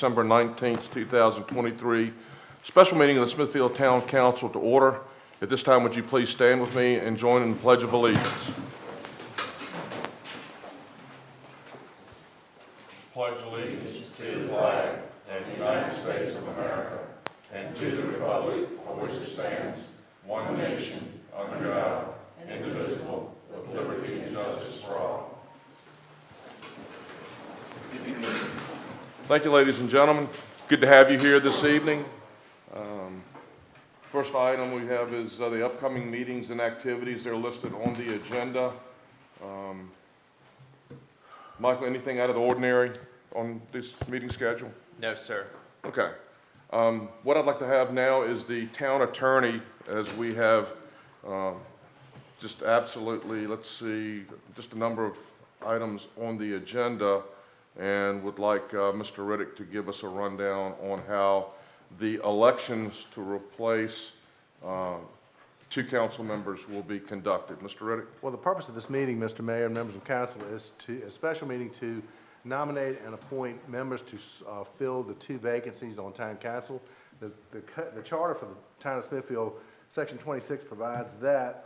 December 19th, 2023. Special meeting of the Smithfield Town Council to order. At this time, would you please stand with me and join in the Pledge of Allegiance? Pledge allegiance to the flag of the United States of America and to the republic for which it stands, one nation, under God, indivisible, with liberty and justice for all. Thank you, ladies and gentlemen. Good to have you here this evening. First item we have is the upcoming meetings and activities. They're listed on the agenda. Michael, anything out of the ordinary on this meeting schedule? No, sir. Okay. What I'd like to have now is the town attorney, as we have just absolutely, let's see, just a number of items on the agenda, and would like Mr. Riddick to give us a rundown on how the elections to replace two council members will be conducted. Mr. Riddick? Well, the purpose of this meeting, Mr. Mayor and members of council, is a special meeting to nominate and appoint members to fill the two vacancies on town council. The charter for the town of Smithfield, section 26, provides that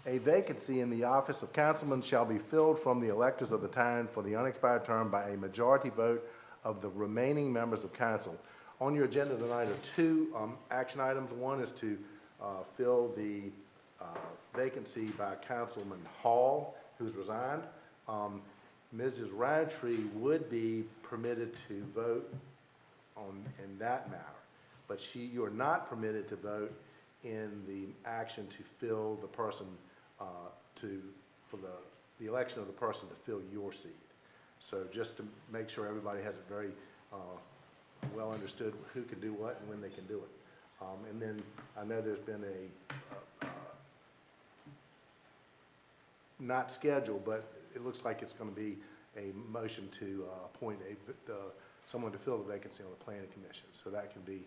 a vacancy in the office of councilman shall be filled from the electors of the town for the unexpired term by a majority vote of the remaining members of council. On your agenda tonight are two action items. One is to fill the vacancy by Councilman Hall, who's resigned. Mrs. Roundtree would be permitted to vote in that matter, but you are not permitted to vote in the action to fill the person for the election of the person to fill your seat. So just to make sure everybody has it very well understood who can do what and when they can do it. And then I know there's been a not scheduled, but it looks like it's going to be a motion to appoint someone to fill the vacancy on the planning commission. So that can be,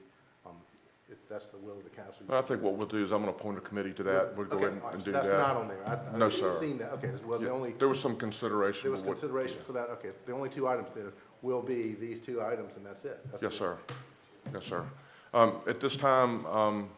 if that's the will of the council. I think what we'll do is I'm going to appoint a committee to that. We'll go ahead and do that. So that's not on there. No, sir. I've seen that. Okay. Well, Yeah, there was some consideration. There was consideration for that. Okay. The only two items there will be these two items, and that's it. Yes, sir. Yes, sir. At this time,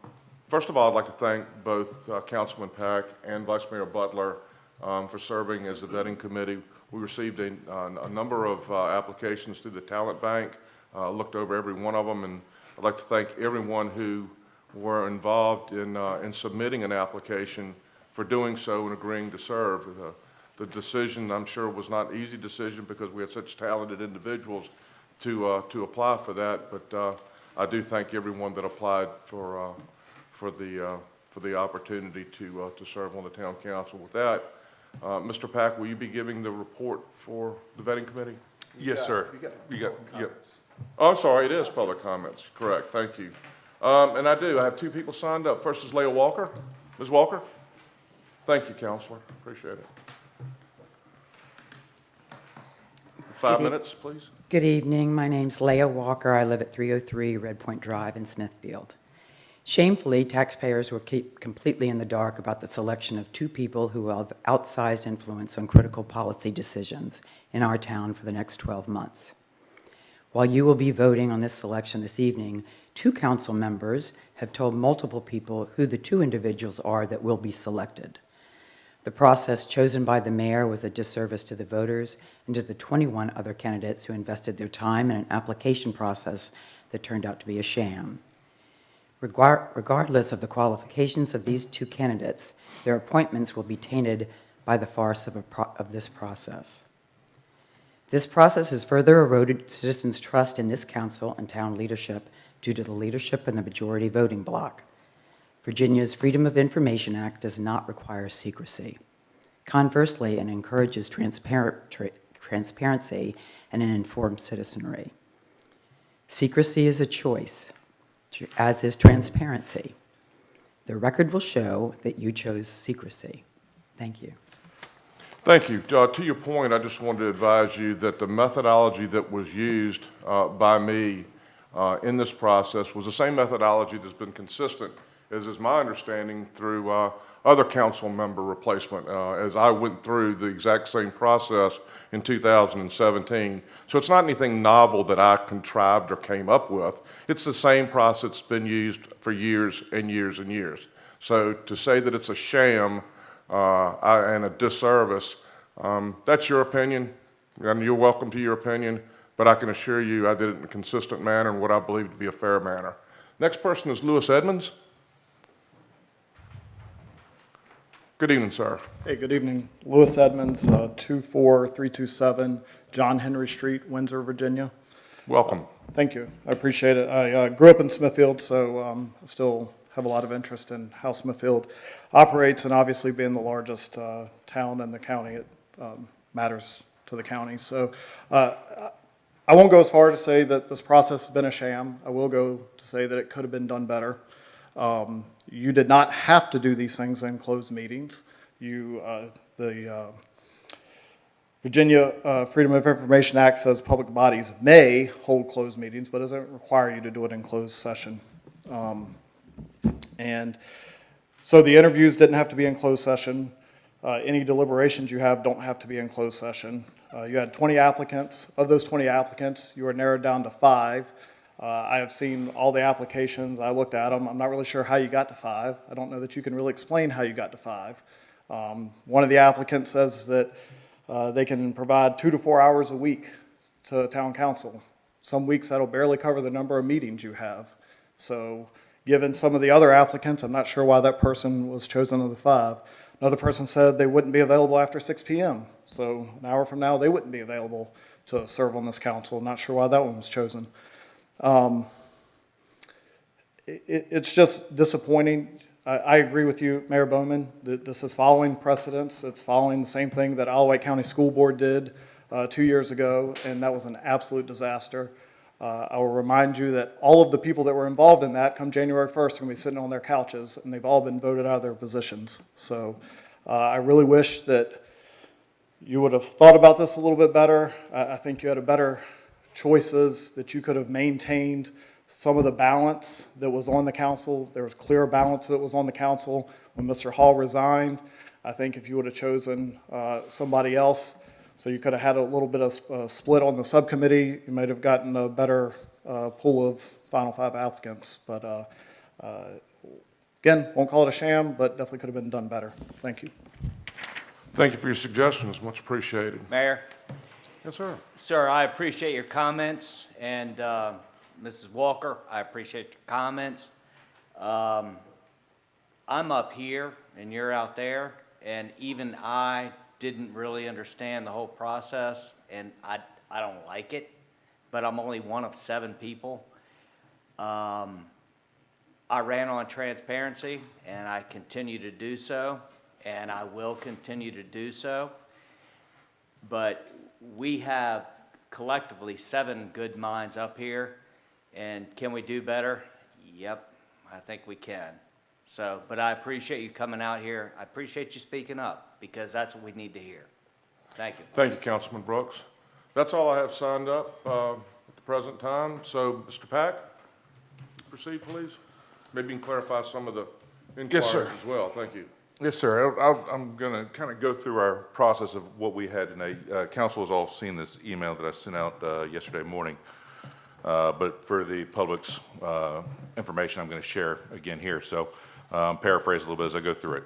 first of all, I'd like to thank both Councilman Pack and Vice Mayor Butler for serving as the vetting committee. We received a number of applications through the talent bank, looked over every one of them, and I'd like to thank everyone who were involved in submitting an application for doing so and agreeing to serve. The decision, I'm sure, was not an easy decision because we had such talented individuals to apply for that, but I do thank everyone that applied for the opportunity to serve on the town council. With that, Mr. Pack, will you be giving the report for the vetting committee? Yes, sir. You got. Yep. Oh, I'm sorry, it is public comments. Correct. Thank you. And I have two people signed up. First is Leah Walker. Ms. Walker? Thank you, Counselor. Appreciate it. 5 minutes, please. Good evening. My name's Leah Walker. I live at 303 Red Point Drive in Smithfield. Shamefully, taxpayers were kept completely in the dark about the selection of two people who will have outsized influence on critical policy decisions in our town for the next 12 months. While you will be voting on this selection this evening, two council members have told multiple people who the two individuals are that will be selected. The process chosen by the mayor was a disservice to the voters and to the 21 other candidates who invested their time in an application process that turned out to be a sham. Regardless of the qualifications of these two candidates, their appointments will be tainted by the farce of this process. This process has further eroded citizens' trust in this council and town leadership due to the leadership in the majority voting bloc. Virginia's Freedom of Information Act does not require secrecy. Conversely, it encourages transparency and an informed citizenry. Secrecy is a choice, as is transparency. The record will show that you chose secrecy. Thank you. Thank you. To your point, I just wanted to advise you that the methodology that was used by me in this process was the same methodology that's been consistent as is my understanding, through other council member replacement, as I went through the exact same process in 2017. So it's not anything novel that I contrived or came up with. It's the same process that's been used for years and years and years. So to say that it's a sham and a disservice, that's your opinion, and you're welcome to your opinion, but I can assure you I did it in a consistent manner and what I believe to be a fair manner. Next person is Lewis Edmonds. Good evening, sir. Hey, good evening. Lewis Edmonds, 24327 John Henry Street, Windsor, Virginia. Welcome. Thank you. I appreciate it. I grew up in Smithfield, so I still have a lot of interest in how Smithfield operates, and obviously being the largest town in the county, it matters to the county. So I won't go as far to say that this process has been a sham. I will go to say that it could have been done better. You did not have to do these things in closed meetings. The Virginia Freedom of Information Act says public bodies may hold closed meetings, but doesn't require you to do it in closed session. And so the interviews didn't have to be in closed session. Any deliberations you have don't have to be in closed session. You had 20 applicants. Of those 20 applicants, you were narrowed down to 5. I have seen all the applications. I looked at them. I'm not really sure how you got to 5. I don't know that you can really explain how you got to 5. One of the applicants says that they can provide 2 to 4 hours a week to town council. Some weeks that'll barely cover the number of meetings you have. So given some of the other applicants, I'm not sure why that person was chosen of the 5. Another person said they wouldn't be available after 6 p.m. So an hour from now, they wouldn't be available to serve on this council. Not sure why that one was chosen. It's just disappointing. I agree with you, Mayor Bowman, that this is following precedents. It's following the same thing that Alawite County School Board did 2 years ago, and that was an absolute disaster. I will remind you that all of the people that were involved in that come January 1st are going to be sitting on their couches, and they've all been voted out of their positions. So I really wish that you would have thought about this a little bit better. I think you had a better choices, that you could have maintained some of the balance that was on the council. There was clear balance that was on the council when Mr. Hall resigned. I think if you would have chosen somebody else, so you could have had a little bit of split on the subcommittee, you might have gotten a better pool of final 5 applicants. But again, won't call it a sham, but definitely could have been done better. Thank you. Thank you for your suggestions. Much appreciated. Mayor? Yes, sir. Sir, I appreciate your comments, and Mrs. Walker, I appreciate your comments. I'm up here, and you're out there, and even I didn't really understand the whole process, and I don't like it, but I'm only one of 7 people. I ran on transparency, and I continue to do so, and I will continue to do so. But we have collectively 7 good minds up here, and can we do better? Yep, I think we can. So, but I appreciate you coming out here. I appreciate you speaking up, because that's what we need to hear. Thank you. Thank you, Councilman Brooks. That's all I have signed up at the present time. So, Mr. Pack, proceed, please. Maybe you can clarify some of the inquiries as well. Thank you. Yes, sir. I'm going to kind of go through our process of what we had tonight. Council has all seen this email that I sent out yesterday morning. But for the public's information, I'm going to share again here. So paraphrase a little bit as I go through it.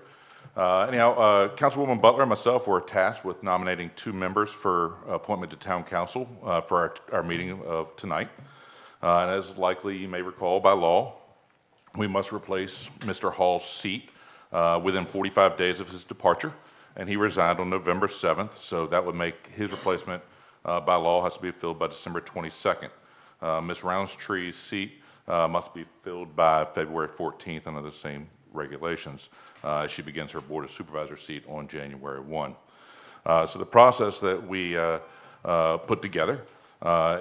Anyhow, Councilwoman Butler and myself were tasked with nominating 2 members for appointment to town council for our meeting of tonight. And as likely you may recall, by law, we must replace Mr. Hall's seat within 45 days of his departure, and he resigned on November 7th, so that would make his replacement by law has to be filled by December 22nd. Ms. Roundstree's seat must be filled by February 14th under the same regulations. She begins her Board of Supervisors seat on January 1. So the process that we put together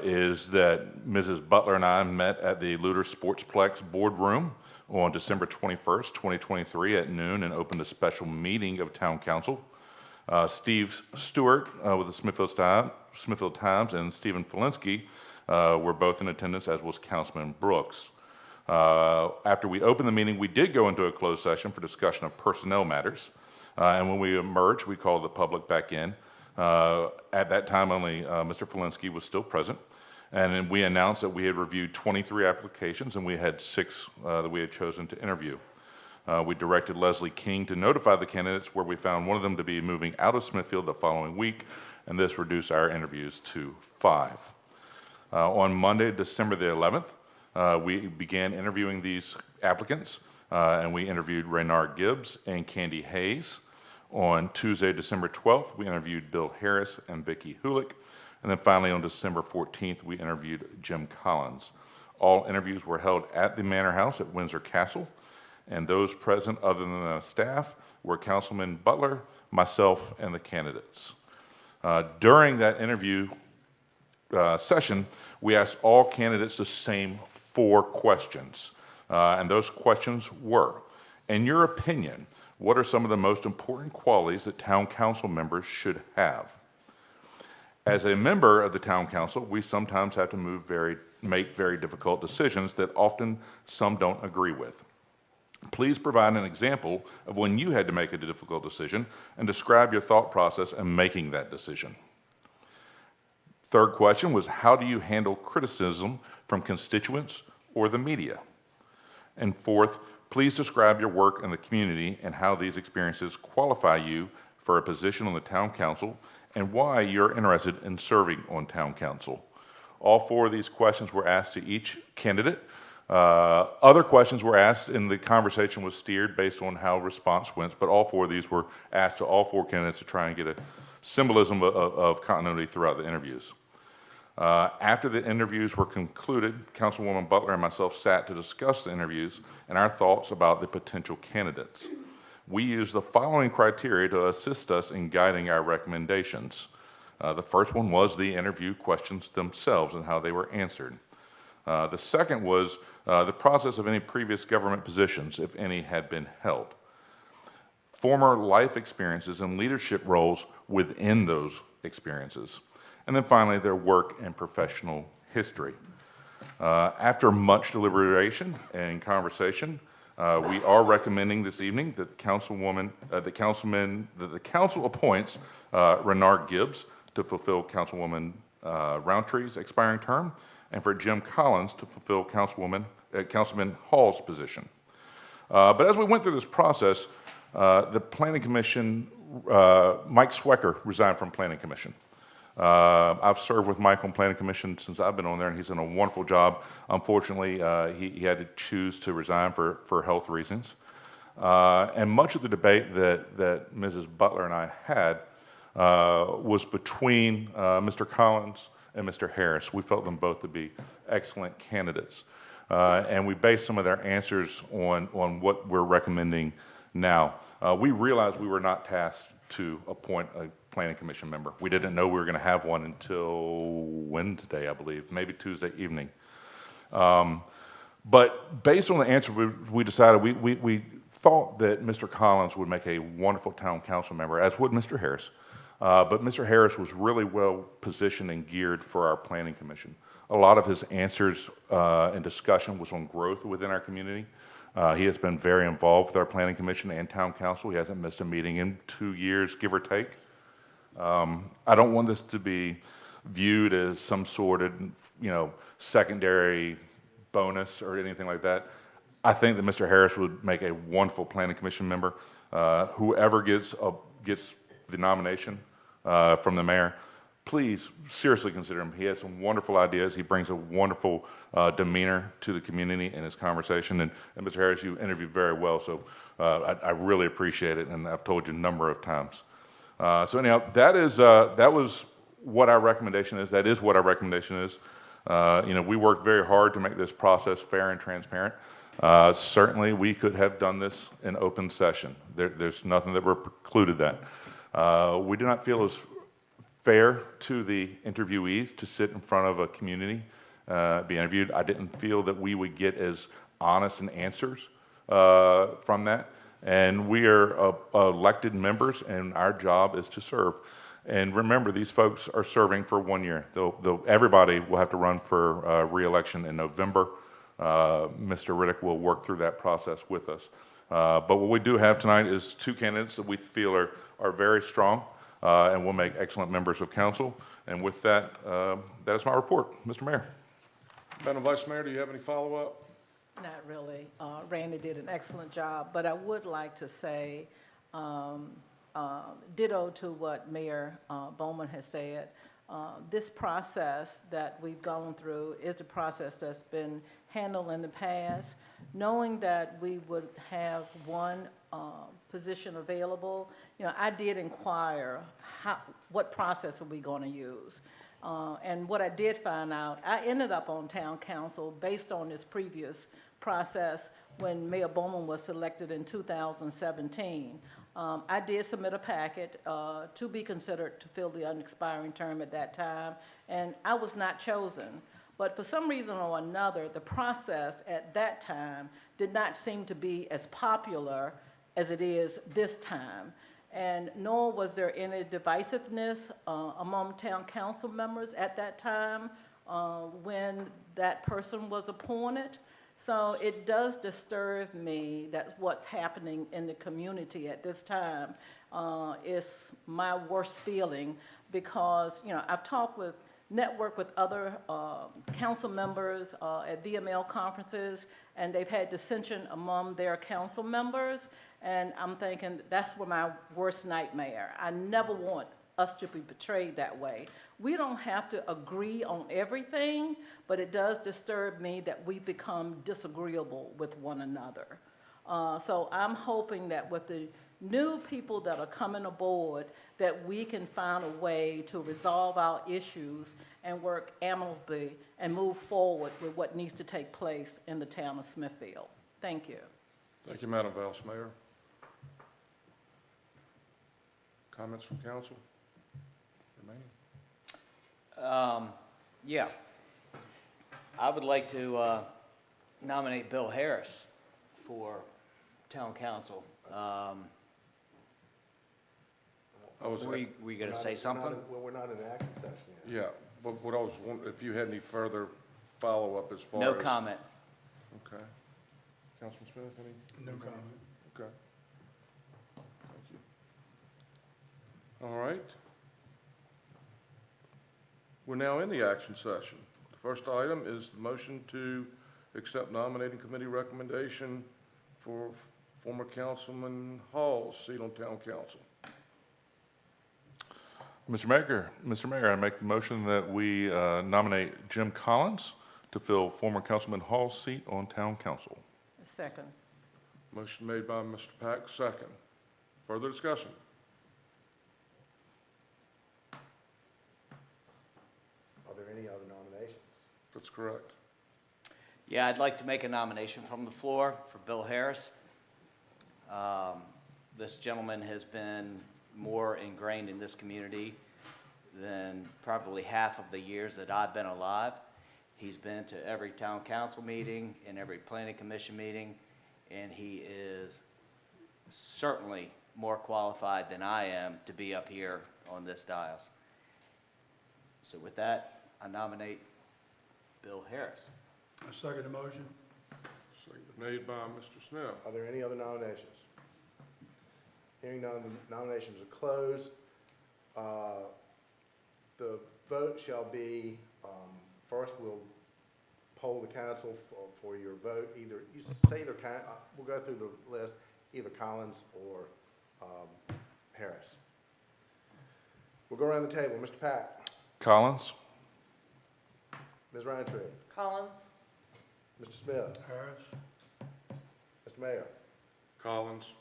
is that Mrs. Butler and I met at the Luter Sportsplex boardroom on December 21st, 2023 at noon, and opened a special meeting of Town Council. Steve Stewart with the Smithfield Times and Stephen Felinsky were both in attendance, as was Councilman Brooks. After we opened the meeting, we did go into a closed session for discussion of personnel matters. And when we emerged, we called the public back in. At that time, only Mr. Felinski was still present. And then we announced that we had reviewed 23 applications and we had 6 that we had chosen to interview. We directed Leslie King to notify the candidates, where we found one of them to be moving out of Smithfield the following week, and this reduced our interviews to 5. On Monday, December the 11th, we began interviewing these applicants, and we interviewed Raynard Gibbs and Candy Hayes. On Tuesday, December 12th, we interviewed Bill Harris and Vicki Hulick. And then finally, on December 14th, we interviewed Jim Collins. All interviews were held at the Manor House at Windsor Castle, and those present other than the staff were Councilman Butler, myself, and the candidates. During that interview session, we asked all candidates the same 4 questions. And those questions were, in your opinion, what are some of the most important qualities that town council members should have? As a member of the town council, we sometimes have to make very difficult decisions that often some don't agree with. Please provide an example of when you had to make a difficult decision and describe your thought process in making that decision. Third question was, how do you handle criticism from constituents or the media? And fourth, please describe your work in the community and how these experiences qualify you for a position on the town council and why you're interested in serving on town council. All 4 of these questions were asked to each candidate. Other questions were asked, and the conversation was steered based on how response went, but all 4 of these were asked to all 4 candidates to try and get a symbolism of continuity throughout the interviews. After the interviews were concluded, Councilwoman Butler and myself sat to discuss the interviews and our thoughts about the potential candidates. We used the following criteria to assist us in guiding our recommendations. The first one was the interview questions themselves and how they were answered. The second was the process of any previous government positions, if any had been held. Former life experiences and leadership roles within those experiences. And then finally, their work and professional history. After much deliberation and conversation, we are recommending this evening that the council appoints Raynard Gibbs to fulfill Councilwoman Roundtree's expiring term, and for Jim Collins to fulfill Councilman Hall's position. But as we went through this process, the Planning Commission, Mike Swecker resigned from Planning Commission. I've served with Mike on Planning Commission since I've been on there, and he's done a wonderful job. Unfortunately, he had to choose to resign for health reasons. And much of the debate that Mrs. Butler and I had was between Mr. Collins and Mr. Harris. We felt them both to be excellent candidates. And we based some of their answers on what we're recommending now. We realized we were not tasked to appoint a Planning Commission member. We didn't know we were going to have one until Wednesday, I believe, maybe Tuesday evening. But based on the answer we decided, we thought that Mr. Collins would make a wonderful town council member, as would Mr. Harris. But Mr. Harris was really well positioned and geared for our Planning Commission. A lot of his answers and discussion was on growth within our community. He has been very involved with our Planning Commission and Town Council. He hasn't missed a meeting in 2 years, give or take. I don't want this to be viewed as some sort of, secondary bonus or anything like that. I think that Mr. Harris would make a wonderful Planning Commission member. Whoever gets the nomination from the mayor, please seriously consider him. He has some wonderful ideas. He brings a wonderful demeanor to the community in his conversation. And Mr. Harris, you interviewed very well, so I really appreciate it, and I've told you a number of times. So anyhow, that was what our recommendation is. That is what our recommendation is. We worked very hard to make this process fair and transparent. Certainly, we could have done this in open session. There's nothing that would precluded that. We do not feel it's fair to the interviewees to sit in front of a community, be interviewed. I didn't feel that we would get as honest an answers from that. And we are elected members, and our job is to serve. And remember, these folks are serving for 1 year. Everybody will have to run for re-election in November Mr. Riddick will work through that process with us. But what we do have tonight is two candidates that we feel are very strong and will make excellent members of council. And with that, that is my report. Mr. Mayor. Madam Vice Mayor, do you have any follow-up? Not really. Randy did an excellent job, but I would like to say ditto to what Mayor Bowman has said. This process that we've gone through is a process that's been handled in the past. Knowing that we would have one position available, I did inquire what process are we going to use. And what I did find out, I ended up on town council based on this previous process when Mayor Bowman was selected in 2017. I did submit a packet to be considered to fill the unexpiring term at that time, and I was not chosen. But for some reason or another, the process at that time did not seem to be as popular as it is this time. And nor was there any divisiveness among town council members at that time when that person was appointed. So it does disturb me that what's happening in the community at this time is my worst feeling because, I've networked with other council members at VML conferences, and they've had dissension among their council members. And I'm thinking that's my worst nightmare. I never want us to be portrayed that way. We don't have to agree on everything, but it does disturb me that we become disagreeable with one another. So I'm hoping that with the new people that are coming aboard, that we can find a way to resolve our issues and work amicably and move forward with what needs to take place in the town of Smithfield. Thank you. Thank you, Madam Vice Mayor. Comments from council? Remaining? Yeah. I would like to nominate Bill Harris for town council. Were you going to say something? Well, we're not in action session yet. Yeah, but what I was wondering, if you had any further follow-up as far as... No comment. Okay. Councilman Smith, any? No comment. Okay. Thank you. All right. We're now in the action session. The first item is the motion to accept nominating committee recommendation for former Councilman Hall's seat on town council. Mr. Mayor, I make the motion that we nominate Jim Collins to fill former Councilman Hall's seat on town council. Second. Motion made by Mr. Pack, second. Further discussion? Are there any other nominations? That's correct. Yeah, I'd like to make a nomination from the floor for Bill Harris. This gentleman has been more ingrained in this community than probably half of the years that I've been alive. He's been to every town council meeting and every planning commission meeting, and he is certainly more qualified than I am to be up here on this dais. So with that, I nominate Bill Harris. I second the motion. Second made by Mr. Smith. Are there any other nominations? Hearing none, the nominations are closed. The vote shall be, first we'll poll the council for your vote. Either, you say either, we'll go through the list, either Collins or Harris. We'll go around the table. Mr. Pack, Collins? Ms. Roundtree, Collins. Mr. Smith, Harris. Mr. Mayor, Collins.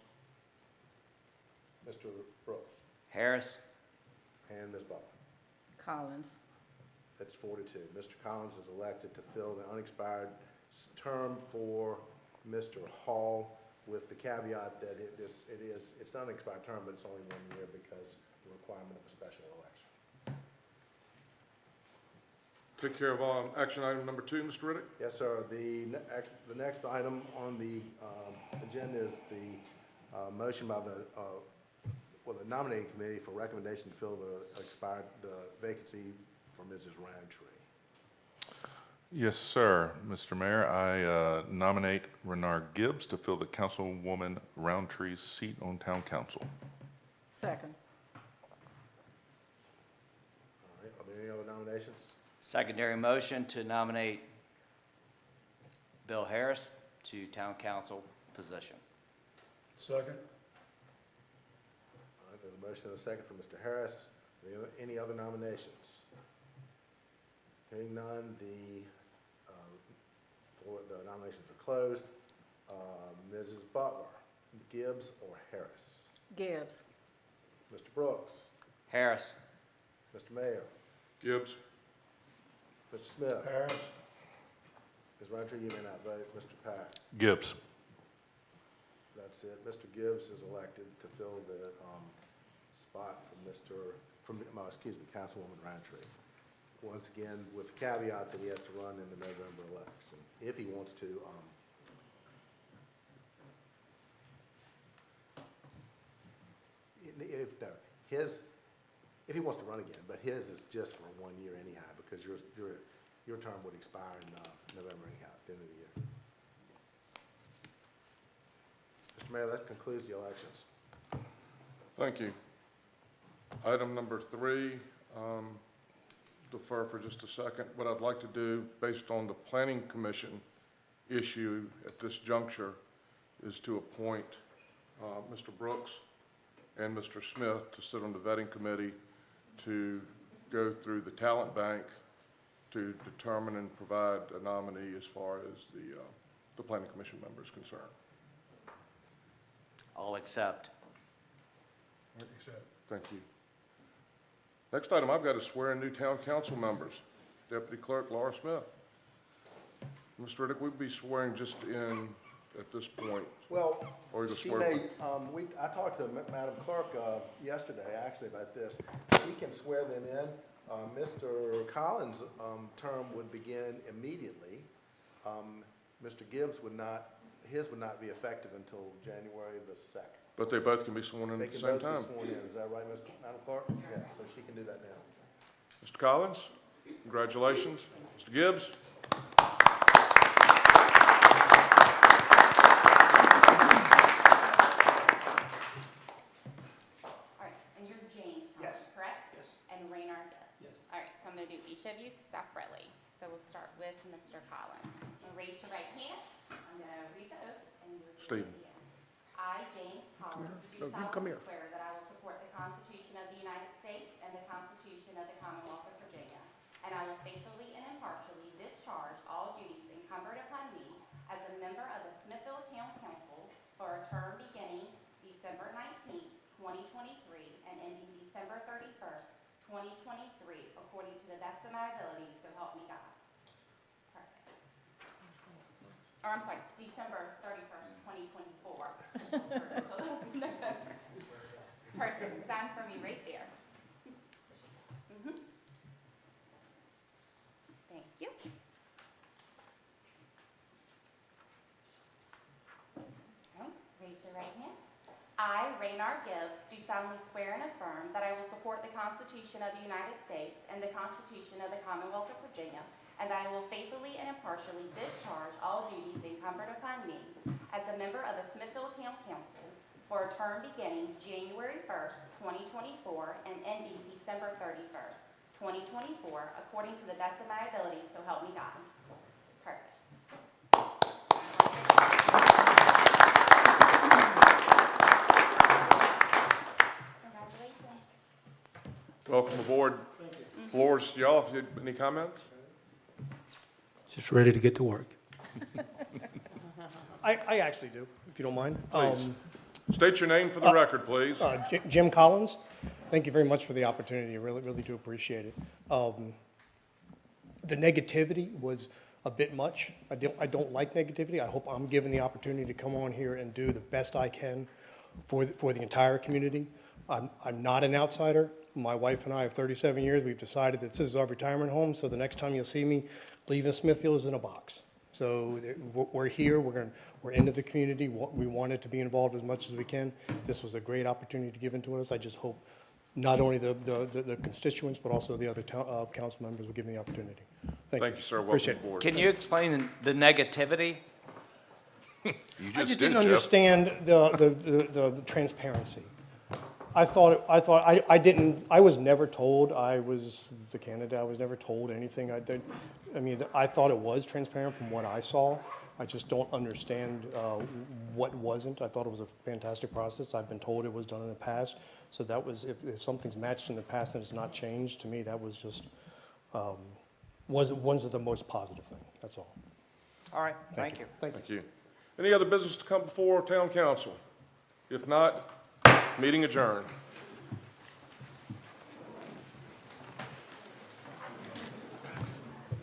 Mr. Brooks, Harris? and Ms. Butler. Collins. That's 4-2. Mr. Collins is elected to fill the unexpired term for Mr. Hall, with the caveat that it's not an expired term, but it's only 1 year because of the requirement of a special election. Take care of action item number 2, Mr. Riddick. Yes, sir. The next item on the agenda is the motion by the nominating committee for recommendation to fill the vacancy for Mrs. Roundtree. Yes, sir. Mr. Mayor, I nominate Renard Gibbs to fill the Councilwoman Roundtree's seat on Town Council. Second. All right, are there any other nominations? Secondary motion to nominate Bill Harris to town council position. All right, there's a motion and a second for Mr. Harris. Any other nominations? Hearing none, the nominations are closed. Mrs. Butler, Gibbs or Harris? Gibbs. Mr. Brooks, Harris. Mr. Mayor, Gibbs? Mr. Smith. Harris. Ms. Roundtree, you may not vote. Mr. Pack, Gibbs. that's it. Mr. Gibbs is elected to fill the spot from Councilwoman Roundtree. Once again, with the caveat that he has to run in the November election, if he wants to. If he wants to run again, but his is just for 1 year anyhow, because your term would expire in November anyhow, at the end of the year. Mr. Mayor, that concludes the elections. Thank you. Item number 3, defer for just a second. What I'd like to do, based on the Planning Commission issue at this juncture, is to appoint Mr. Brooks and Mr. Smith to sit on the vetting committee to go through the talent bank to determine and provide a nominee as far as the Planning Commission member is concerned. All accept. Thank you. Next item I've got is swear in new town council members. Deputy Clerk Laura Smith. Mr. Riddick, we'd be swearing just in at this point. Well, Or you she swear- may, I talked to Madam Clerk yesterday, actually, about this. She can swear them in. Mr. Collins' term would begin immediately. Mr. Gibbs his would not be effective until January the 2nd. But they both can be sworn in They at the can same both time. be sworn in, is that right, Madam Clerk? Yeah, so she can do that now. Mr. Collins, congratulations. Mr. Gibbs? All right, and you're James Thomas, correct? Yes. And Raynard Gibbs? Yes. All right, so I'm going to do each of you separately. So we'll start with Mr. Collins. Now raise your right hand. I'm going to read the oath, and you're going to Stephen. begin. I, James Collins, do No, you come solemnly here. swear that I will support the Constitution of the United States and the Constitution of the Commonwealth of Virginia, and I will faithfully and impartially discharge all duties incumbent upon me as a member of the Smithfield Town Council for a term beginning December 19th, 2023, and ending December 31st, 2023, according to the best of my ability, so help me God. Perfect. Or I'm sorry, December 31st, 2024. Perfect, sign for me right there. Thank you. Okay, raise your right hand. I, Raynard Gibbs, do solemnly swear and affirm that I will support the Constitution of the United States and the Constitution of the Commonwealth of Virginia, and that I will faithfully and impartially discharge all duties incumbent upon me as a member of the Smithfield Town Council for a term beginning January 1st, 2024, and ending December 31st, 2024, according to the best of my ability, so help me God. Perfect. Congratulations. Welcome aboard. Floor's y'all, if you have any comments? Just ready to get to work. I actually do, if you don't mind. Please. State your name for the record, please. Jim Collins, thank you very much for the opportunity. I really, really do appreciate it. The negativity was a bit much. I don't like negativity. I hope I'm given the opportunity to come on here and do the best I can for the entire community. I'm not an outsider. My wife and I have 37 years. We've decided that this is our retirement home, so the next time you'll see me leaving Smithfield is in a box. So we're here, we're into the community, we wanted to be involved as much as we can. This was a great opportunity given to us. I just hope not only the constituents, but also the other council members were given the opportunity. Thank you. Thank you, sir. Welcome Appreciate it. aboard. Can you explain the negativity? You I just did, didn't Jeff. understand the transparency. I was never told I was the candidate. I was never told anything. I thought it was transparent from what I saw. I just don't understand what wasn't. I thought it was a fantastic process. I've been told it was done in the past. So that was, if something's matched in the past and it's not changed, to me, that was just, wasn't the most positive thing. That's all. All right, thank you. Thank you. Thank you. Any other business to come before town council? If not, meeting adjourned.